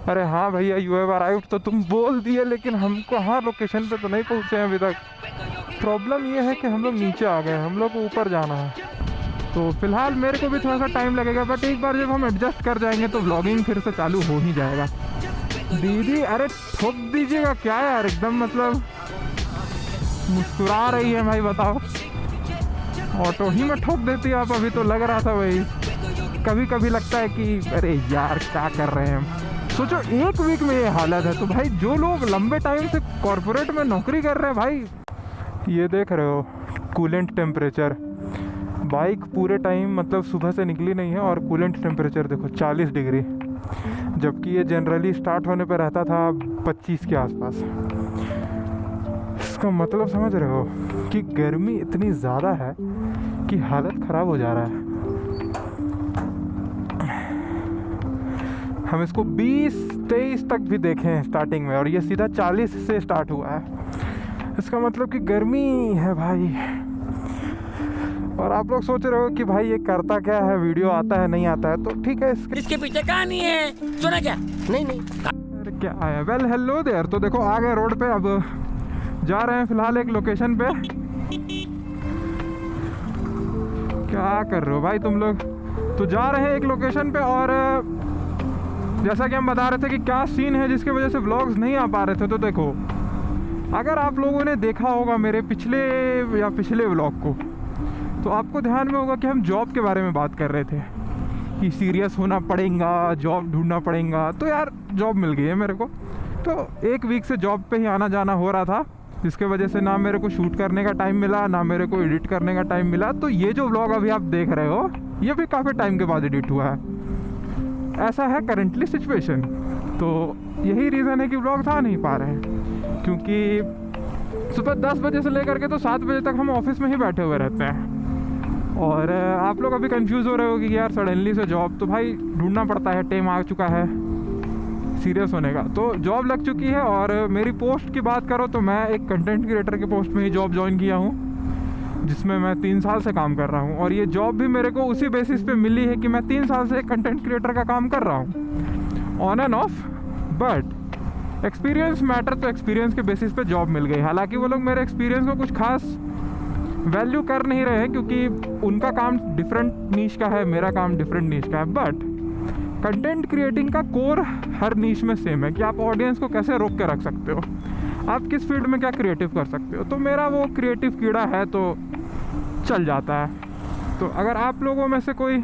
अरे हाँ भैया, यू हैव अराइव्ड तो तुम बोल दिए, लेकिन हम कहाँ लोकेशन पे तो नहीं पहुँचे हैं अभी तक। प्रॉब्लम ये है कि हम लोग नीचे आ गए, हम लोग को ऊपर जाना है। तो फिलहाल मेरे को भी थोड़ा सा टाइम लगेगा, बट एक बार जब हम एडजस्ट कर जाएंगे तो व्लॉगिंग फिर से चालू हो ही जाएगा। दीदी अरे ठोक दीजिएगा क्या यार, एकदम मतलब मुस्कुरा रही है भाई, बताओ। ऑटो ही में ठोक देती है आप, अभी तो लग रहा था भाई। कभी कभी लगता है कि अरे यार क्या कर रहे हैं हम। सोचो एक वीक में ये हालत है, तो भाई जो लोग लंबे टाइम से कॉरपोरेट में नौकरी कर रहे हैं भाई, ये देख रहे हो कूलेंट टेम्परेचर। बाइक पूरे टाइम मतलब सुबह से निकली नहीं है और कूलेंट टेम्परेचर देखो 40 डिग्री, जबकि ये जनरली स्टार्ट होने पर रहता था 25 के आसपास। इसका मतलब समझ रहे हो कि गर्मी इतनी ज़्यादा है कि हालत ख़राब हो जा रहा है। हम इसको 20-23 तक भी देखे हैं स्टार्टिंग में, और ये सीधा 40 से स्टार्ट हुआ है। इसका मतलब कि गर्मी है भाई। और आप लोग सोच रहे हो कि भाई ये करता क्या है, वीडियो आता है नहीं आता है, तो ठीक है इसके पीछे कहानी है, सुना क्या? नहीं। अरे क्या आया, वेल हेलो देयर। तो देखो आ गए रोड पे, अब जा रहे हैं फिलहाल एक लोकेशन पे। क्या कर रहे हो भाई तुम लोग? तो जा रहे हैं एक लोकेशन पे, और जैसा कि हम बता रहे थे कि क्या सीन है जिसकी वजह से व्लॉग्स नहीं आ पा रहे थे। तो देखो, अगर आप लोगों ने देखा होगा मेरे पिछले व्लॉग को, तो आपको ध्यान में होगा कि हम जॉब के बारे में बात कर रहे थे कि सीरियस होना पड़ेगा, जॉब ढूंढना पड़ेगा। तो यार जॉब मिल गई है मेरे को, तो एक वीक से जॉब पे ही आना जाना हो रहा था, जिसके वजह से ना मेरे को शूट करने का टाइम मिला, ना मेरे को एडिट करने का टाइम मिला। तो ये जो व्लॉग अभी आप देख रहे हो, ये भी काफ़ी टाइम के बाद एडिट हुआ है। ऐसा है करेंटली सिचुएशन। तो यही रीज़न है कि व्लॉग आ नहीं पा रहे हैं, क्योंकि सुबह 10 बजे से लेकर के तो 7 बजे तक हम ऑफिस में ही बैठे हुए रहते हैं। और आप लोग अभी कंफ्यूज हो रहे हो कि यार सडनली से जॉब, तो भाई ढूंढना पड़ता है, टाइम आ चुका है सीरियस होने का। तो जॉब लग चुकी है, और मेरी पोस्ट की बात करो तो मैं एक कंटेंट क्रिएटर की पोस्ट में ही जॉब ज्वाइन किया हूँ, जिसमें मैं 3 साल से काम कर रहा हूँ। और ये जॉब भी मेरे को उसी बेसिस पे मिली है कि मैं 3 साल से कंटेंट क्रिएटर का काम कर रहा हूँ, on end of. But experience matter, तो एक्सपीरियंस के बेसिस पे जॉब मिल गई। हालांकि वो लोग मेरे एक्सपीरियंस को कुछ खास वैल्यू कर नहीं रहे हैं, क्योंकि उनका काम डिफरेंट नीश का है, मेरा काम डिफरेंट नीश का है। बट कंटेंट क्रिएटिंग का कोर हर नीश में सेम है कि आप ऑडियंस को कैसे रोक के रख सकते हो, आप किस फील्ड में क्या क्रिएटिव कर सकते हो। तो मेरा वो क्रिएटिव कीड़ा है, तो चल जाता है। तो अगर आप लोगों में से कोई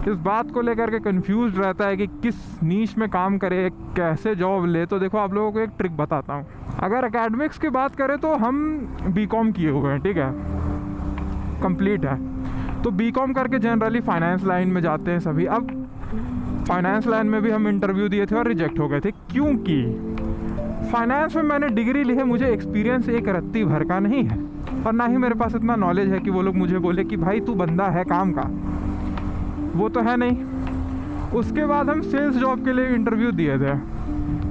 इस बात को लेकर के कंफ्यूज रहता है कि किस नीश में काम करे, कैसे जॉब ले, तो देखो आप लोगों को एक ट्रिक बताता हूँ। अगर एकेडमिक्स की बात करें तो हम बीकॉम किए हुए हैं, ठीक है, कंप्लीट है। तो बीकॉम करके जनरली फाइनेंस लाइन में जाते हैं सभी। अब फाइनेंस लाइन में भी हम इंटरव्यू दिए थे और रिजेक्ट हो गए थे, क्योंकि फाइनेंस में मैंने डिग्री ली है, मुझे एक्सपीरियंस एक रत्ती भर का नहीं है, और ना ही मेरे पास इतना नॉलेज है कि वो लोग मुझे बोले कि भाई तू बंदा है काम का, वो तो है नहीं। उसके बाद हम सेल्स जॉब के लिए इंटरव्यू दिए थे,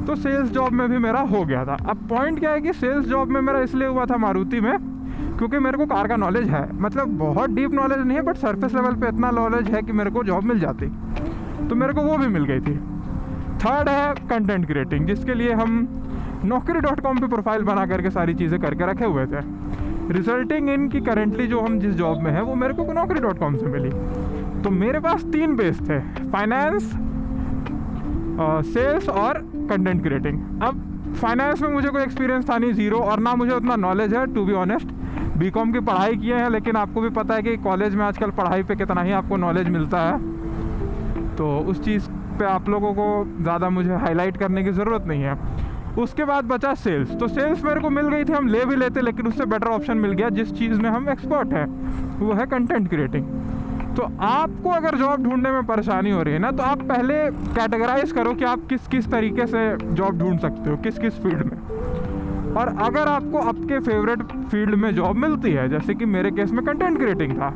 तो सेल्स जॉब में भी मेरा हो गया था। अब पॉइंट क्या है कि सेल्स जॉब में मेरा इसलिए हुआ था मारुति में, क्योंकि मेरे को कार का नॉलेज है, मतलब बहुत डीप नॉलेज नहीं है, बट सरफेस लेवल पे इतना नॉलेज है कि मेरे को जॉब मिल जाती, तो मेरे को वो भी मिल गई थी। थर्ड है कंटेंट क्रिएटिंग, जिसके लिए हम naukri.com पे प्रोफाइल बना करके सारी चीज़ें करके रखे हुए थे, रिजल्टिंग इन कि करेंटली जो हम जिस जॉब में है वो मेरे को naukri.com से मिली। तो मेरे पास 3 बेस थे, फाइनेंस, सेल्स और कंटेंट क्रिएटिंग। अब फाइनेंस में मुझे कोई एक्सपीरियंस था नहीं, ज़ीरो, और ना मुझे उतना नॉलेज है टू बी ऑनेस्ट। बीकॉम की पढ़ाई किए हैं, लेकिन आपको भी पता है कि कॉलेज में आजकल पढ़ाई पे कितना ही आपको नॉलेज मिलता है, तो उस चीज़ पे आप लोगों को ज़्यादा मुझे हाईलाइट करने की ज़रूरत नहीं है। उसके बाद बचा सेल्स। तो सेल्स मेरे को मिल गई थी, हम ले भी लेते, लेकिन उससे बेटर ऑप्शन मिल गया जिस चीज़ में हम एक्सपर्ट हैं, वो है कंटेंट क्रिएटिंग। तो आपको अगर जॉब ढूंढने में परेशानी हो रही है ना, तो आप पहले कैटेगराइज करो कि आप किस किस तरीके से जॉब ढूंढ सकते हो, किस किस फील्ड में। और अगर आपको आपके फेवरेट फील्ड में जॉब मिलती है, जैसे कि मेरे केस में कंटेंट क्रिएटिंग था,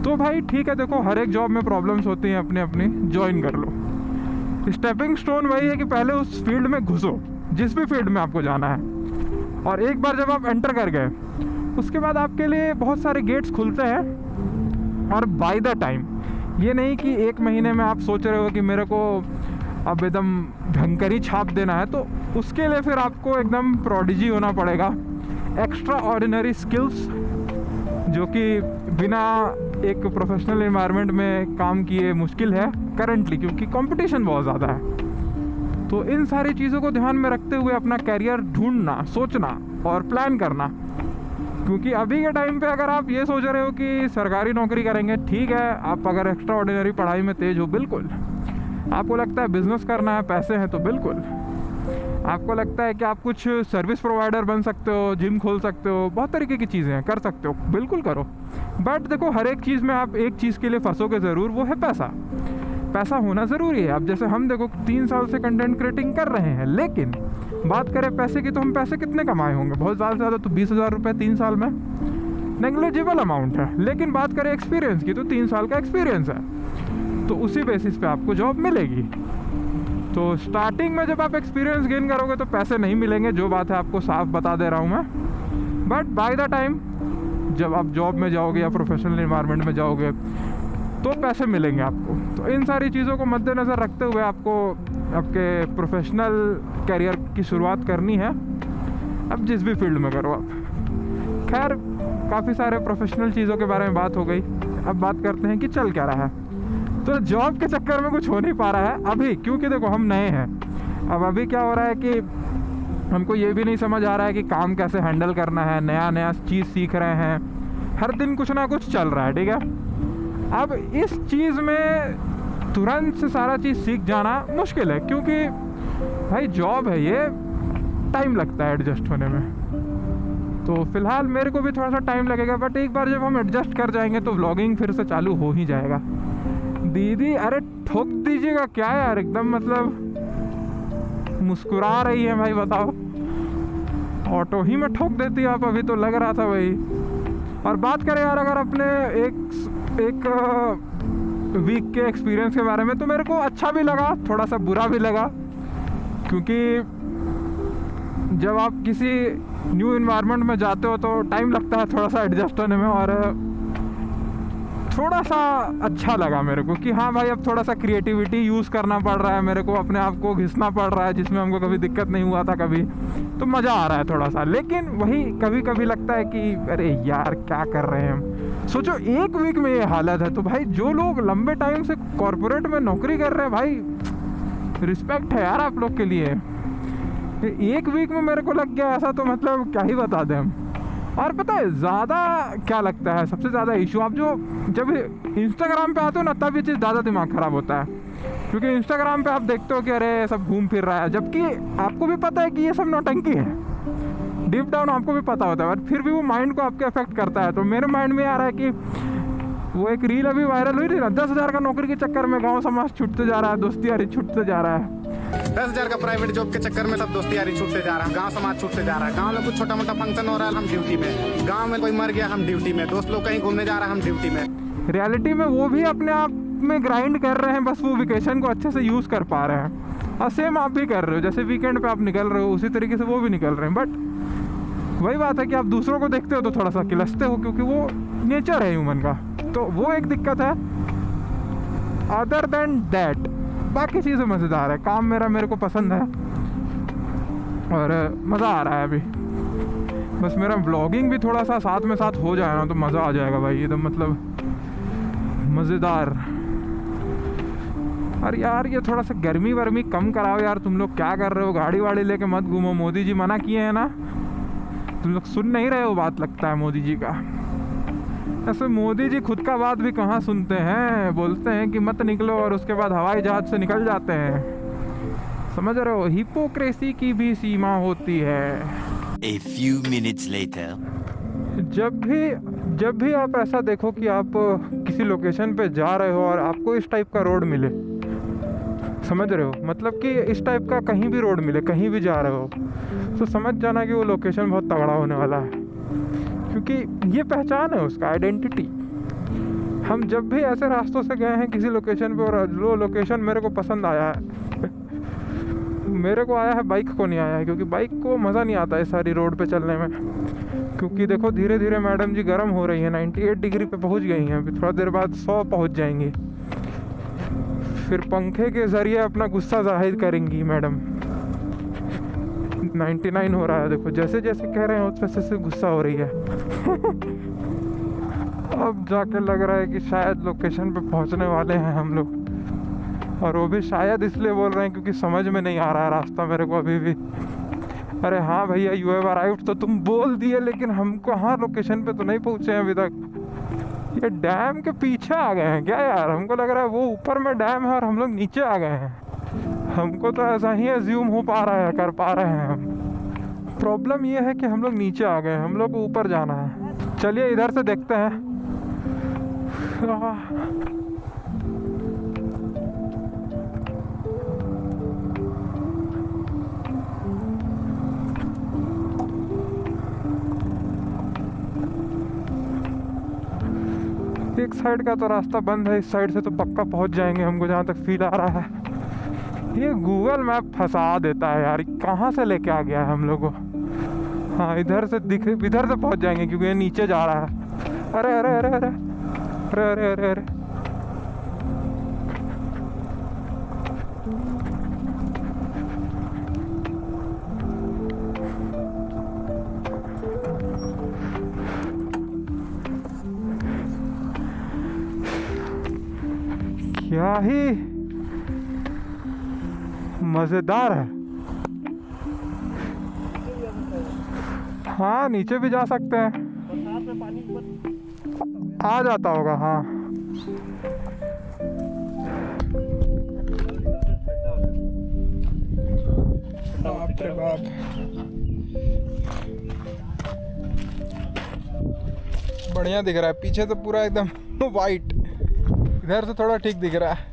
तो भाई ठीक है, देखो हर एक जॉब में प्रॉब्लम्स होती हैं, अपनी अपनी ज्वाइन कर लो। स्टेपिंग स्टोन वही है कि पहले उस फील्ड में घुसो, जिस भी फील्ड में आपको जाना है, और एक बार जब आप एंटर कर गए, उसके बाद आपके लिए बहुत सारे गेट्स खुलते हैं। और बाय द टाइम, ये नहीं कि 1 महीने में आप सोच रहे हो कि मेरे को अब एकदम भयंकरी छाप देना है, तो उसके लिए फिर आपको एकदम प्रोडिजी होना पड़ेगा। एक्स्ट्रा ऑर्डिनरी स्किल्स जो कि बिना एक प्रोफेशनल एनवायरनमेंट में काम किए मुश्किल है करंटली, क्योंकि कंपटीशन बहुत ज़्यादा है। तो इन सारी चीज़ों को ध्यान में रखते हुए अपना कैरियर ढूंढना, सोचना और प्लान करना। क्योंकि अभी के टाइम पे अगर आप ये सोच रहे हो कि सरकारी नौकरी करेंगे, ठीक है, आप अगर एक्स्ट्रा ऑर्डिनरी पढ़ाई में तेज हो, बिल्कुल। आपको लगता है बिजनेस करना है, पैसे हैं, तो बिल्कुल। आपको लगता है कि आप कुछ सर्विस प्रोवाइडर बन सकते हो, जिम खोल सकते हो, बहुत तरीके की चीज़ें हैं, कर सकते हो, बिल्कुल करो। बट देखो, हर एक चीज़ में आप एक चीज़ के लिए फंसोगे ज़रूर, वो है पैसा। पैसा होना ज़रूरी है। अब जैसे हम देखो 3 साल से कंटेंट क्रिएटिंग कर रहे हैं, लेकिन बात करें पैसे की, तो हम पैसे कितने कमाए होंगे? बहुत ज़्यादा से ज़्यादा तो 20,000 रुपये 3 साल में, नेग्लिजिबल अमाउंट है। लेकिन बात करें एक्सपीरियंस की, तो 3 साल का एक्सपीरियंस है, तो उसी बेसिस पे आपको जॉब मिलेगी। तो स्टार्टिंग में जब आप एक्सपीरियंस गेन करोगे तो पैसे नहीं मिलेंगे, जो बात है आपको साफ बता दे रहा हूँ मैं। बट बाय द टाइम जब आप जॉब में जाओगे या प्रोफेशनल इन्वायरमेंट में जाओगे तो पैसे मिलेंगे आपको। तो इन सारी चीज़ों को मद्देनज़र रखते हुए आपको आपके प्रोफेशनल कैरियर की शुरुआत करनी है, अब जिस भी फील्ड में करो आप। खैर, काफ़ी सारे प्रोफेशनल चीज़ों के बारे में बात हो गई। अब बात करते हैं कि चल क्या रहा है। तो जॉब के चक्कर में कुछ हो नहीं पा रहा है अभी, क्योंकि देखो हम नए हैं। अब अभी क्या हो रहा है कि हमको ये भी नहीं समझ आ रहा है कि काम कैसे हैंडल करना है, नया नया चीज़ सीख रहे हैं, हर दिन कुछ ना कुछ चल रहा है, ठीक है। अब इस चीज़ में तुरंत से सारा चीज़ सीख जाना मुश्किल है, क्योंकि भाई जॉब है, ये टाइम लगता है एडजस्ट होने में। तो फ़िलहाल मेरे को भी थोड़ा सा टाइम लगेगा, बट एक बार जब हम एडजस्ट कर जाएंगे तो व्लॉगिंग फिर से चालू हो ही जाएगा। दीदी अरे ठोक दीजिएगा क्या यार, एकदम मतलब मुस्कुरा रही है भाई, बताओ। ऑटो ही में ठोक देती है आप, अभी तो लग रहा था भाई। और बात करें यार अगर अपने एक वीक के एक्सपीरियंस के बारे में, तो मेरे को अच्छा भी लगा, थोड़ा सा बुरा भी लगा, क्योंकि जब आप किसी न्यू इन्वायरमेंट में जाते हो तो टाइम लगता है थोड़ा सा एडजस्ट होने में। और थोड़ा सा अच्छा लगा मेरे को कि हाँ भाई, अब थोड़ा सा क्रिएटिविटी यूज़ करना पड़ रहा है मेरे को, अपने आप को घिसना पड़ रहा है, जिसमें हमको कभी दिक्कत नहीं हुआ था कभी। तो मज़ा आ रहा है थोड़ा सा। लेकिन वही कभी कभी लगता है कि अरे यार क्या कर रहे हैं हम। सोचो 1 वीक में ये हालत है, तो भाई जो लोग लंबे टाइम से कॉरपोरेट में नौकरी कर रहे हैं, भाई रिस्पेक्ट है यार आप लोग के लिए। 1 वीक में मेरे को लग गया ऐसा, तो मतलब क्या ही बता दें हम। और पता है ज़्यादा क्या लगता है, सबसे ज़्यादा इशू, आप जब इंस्टाग्राम पे आते हो ना, तब ये चीज़ ज़्यादा दिमाग ख़राब होता है। क्योंकि इंस्टाग्राम पे आप देखते हो कि अरे सब घूम फिर रहा है, जबकि आपको भी पता है कि ये सब नौटंकी है। डीप डाउन आपको भी पता होता है, बट फिर भी वो माइंड को आपके अफेक्ट करता है। तो मेरे माइंड में आ रहा है कि वो एक रील अभी वायरल हुई थी ना, 10,000 का नौकरी के चक्कर में गाँव समाज छूटते जा रहा है, दोस्ती यारी छूटते जा रहा है। 10,000 का प्राइवेट जॉब के चक्कर में सब दोस्ती यारी छूटते जा रहा है, गांव समाज छूटते जा रहा है। गांव में कुछ छोटा मोटा फंक्शन हो रहा है, हम ड्यूटी में। गांव में कोई मर गया, हम ड्यूटी में। दोस्त लोग कहीं घूमने जा रहा है, हम ड्यूटी में। रियलिटी में वो भी अपने आप में ग्राइंड कर रहे हैं, बस वो वेकेशन को अच्छे से यूज़ कर पा रहे हैं। और सेम आप भी कर रहे हो, जैसे वीकेंड पे आप निकल रहे हो, उसी तरीके से वो भी निकल रहे हैं। बट वही बात है कि आप दूसरों को देखते हो तो थोड़ा सा किलसते हो, क्योंकि वो नेचर है ह्यूमन का। तो वो एक दिक्कत है। अदर देन दैट बाकी चीज़ें मज़ेदार है। काम मेरे को पसंद है और मज़ा आ रहा है अभी। बस मेरा व्लॉगिंग भी थोड़ा सा साथ में साथ हो जाए ना, तो मज़ा आ जाएगा भाई, ये तो मतलब मज़ेदार। और यार ये थोड़ा सा गर्मी वर्मी कम कराओ यार, तुम लोग क्या कर रहे हो? गाड़ी वाड़ी लेके मत घूमो, मोदी जी मना किए हैं ना। तुम लोग सुन नहीं रहे हो, बात लगता है मोदी जी का। ऐसे मोदी जी खुद का बात भी कहाँ सुनते हैं, बोलते हैं कि मत निकलो और उसके बाद हवाई जहाज से निकल जाते हैं। समझ रहे हो, हिपोक्रेसी की भी सीमा होती है। A few minutes later. जब भी आप ऐसा देखो कि आप किसी लोकेशन पे जा रहे हो और आपको इस टाइप का रोड मिले, समझ रहे हो, मतलब कि इस टाइप का कहीं भी रोड मिले, कहीं भी जा रहे हो, तो समझ जाना कि वो लोकेशन बहुत तगड़ा होने वाला है। क्योंकि ये पहचान है उसका, आइडेंटिटी। हम जब भी ऐसे रास्तों से गए हैं किसी लोकेशन पे और वो लोकेशन मेरे को पसंद आया है मेरे को आया है, बाइक को नहीं आया है, क्योंकि बाइक को मज़ा नहीं आता है सारी रोड पे चलने में। क्योंकि देखो धीरे धीरे मैडम जी गर्म हो रही है, 98 डिग्री पे पहुंच गई हैं, अभी थोड़ा देर बाद 100 पहुंच जाएंगी। फिर पंखे के ज़रिए अपना गुस्सा जाहिर करेंगी मैडम। 99 हो रहा है, देखो जैसे जैसे कह रहे हैं उस वैसे से गुस्सा हो रही है। अब जाके लग रहा है कि शायद लोकेशन पे पहुंचने वाले हैं हम लोग, और वो भी शायद इसलिए बोल रहे हैं क्योंकि समझ में नहीं आ रहा है रास्ता मेरे को अभी भी। अरे हाँ भैया, यू हैव अराइव्ड तो तुम बोल दिए, लेकिन हम कहाँ लोकेशन पे तो नहीं पहुँचे हैं अभी तक। ये डैम के पीछे आ गए हैं क्या यार? हमको लग रहा है वो ऊपर में डैम है और हम लोग नीचे आ गए हैं। हमको तो ऐसा ही एज्यूम हो पा रहा है, कर पा रहे हैं हम। प्रॉब्लम ये है कि हम लोग नीचे आ गए हैं, हम लोग को ऊपर जाना है। चलिए इधर से देखते हैं। एक साइड का तो रास्ता बंद है, इस साइड से तो पक्का पहुंच जाएंगे हमको, जहाँ तक फील आ रहा है। ये गूगल मैप फंसा देता है यार, कहाँ से लेके आ गया है हम लोग को। हाँ इधर से इधर से पहुंच जाएंगे क्योंकि ये नीचे जा रहा है। अरे अरे अरे अरे अरे अरे अरे अरे क्या ही मजेदार है। हाँ नीचे भी जा सकते हैं, आ जाता होगा। हाँ बाप रे बाप, बढ़िया दिख रहा है। पीछे तो पूरा एकदम वाइट, इधर से थोड़ा ठीक दिख रहा है।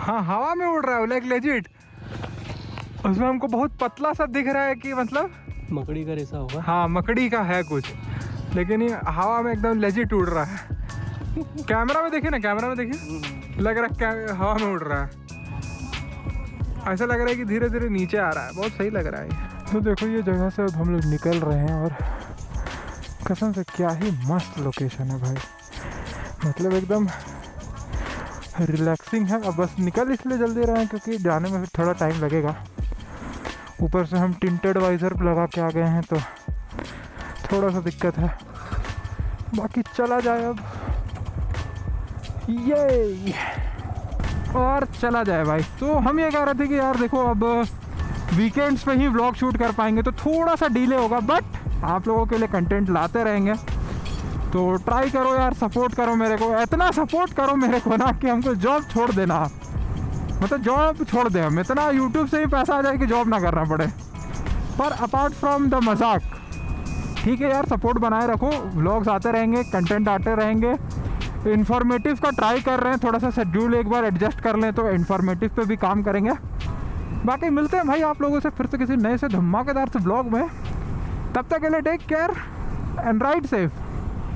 हाँ हवा में उड़ रहा है लाइक लेजिट। उसमें हमको बहुत पतला सा दिख रहा है कि मतलब मकड़ी का रेसा होगा। हाँ मकड़ी का है कुछ, लेकिन ये हवा में एकदम लेजिट उड़ रहा है। कैमरा में देखिए ना, कैमरा में देखिए, लग रहा है हवा में उड़ रहा है। ऐसा लग रहा है कि धीरे धीरे नीचे आ रहा है, बहुत सही लग रहा है। तो देखो ये जगह से अब हम लोग निकल रहे हैं, और कसम से क्या ही मस्त लोकेशन है भाई। मतलब एकदम रिलैक्सिंग है। अब बस निकल इसलिए जल्दी रहे हैं क्योंकि जाने में फिर थोड़ा टाइम लगेगा। ऊपर से हम टिंटेड वाइजर लगा के आ गए हैं तो थोड़ा सा दिक्कत है, बाकी चला जाए अब। ये और चला जाए भाई। तो हम ये कह रहे थे कि यार देखो अब वीकेंड्स पे ही व्लॉग शूट कर पाएंगे तो थोड़ा सा डिले होगा, बट आप लोगों के लिए कंटेंट लाते रहेंगे। तो ट्राई करो यार, सपोर्ट करो मेरे को, इतना सपोर्ट करो मेरे को ना कि हमको जॉब छोड़ देना। मतलब जॉब छोड़ दे हम, इतना यूट्यूब से ही पैसा आ जाए कि जॉब ना करना पड़े। पर अपार्ट फ्रॉम द मजाक, ठीक है यार, सपोर्ट बनाए रखो, व्लॉग्स आते रहेंगे, कंटेंट आते रहेंगे। इन्फॉर्मेटिव का ट्राई कर रहे हैं, थोड़ा सा शेड्यूल एक बार एडजस्ट कर लें तो इन्फॉर्मेटिव पे भी काम करेंगे। बाकी मिलते हैं भाई आप लोगों से फिर से किसी नए से धमाकेदार से व्लॉग में। तब तक के लिए take care and ride safe.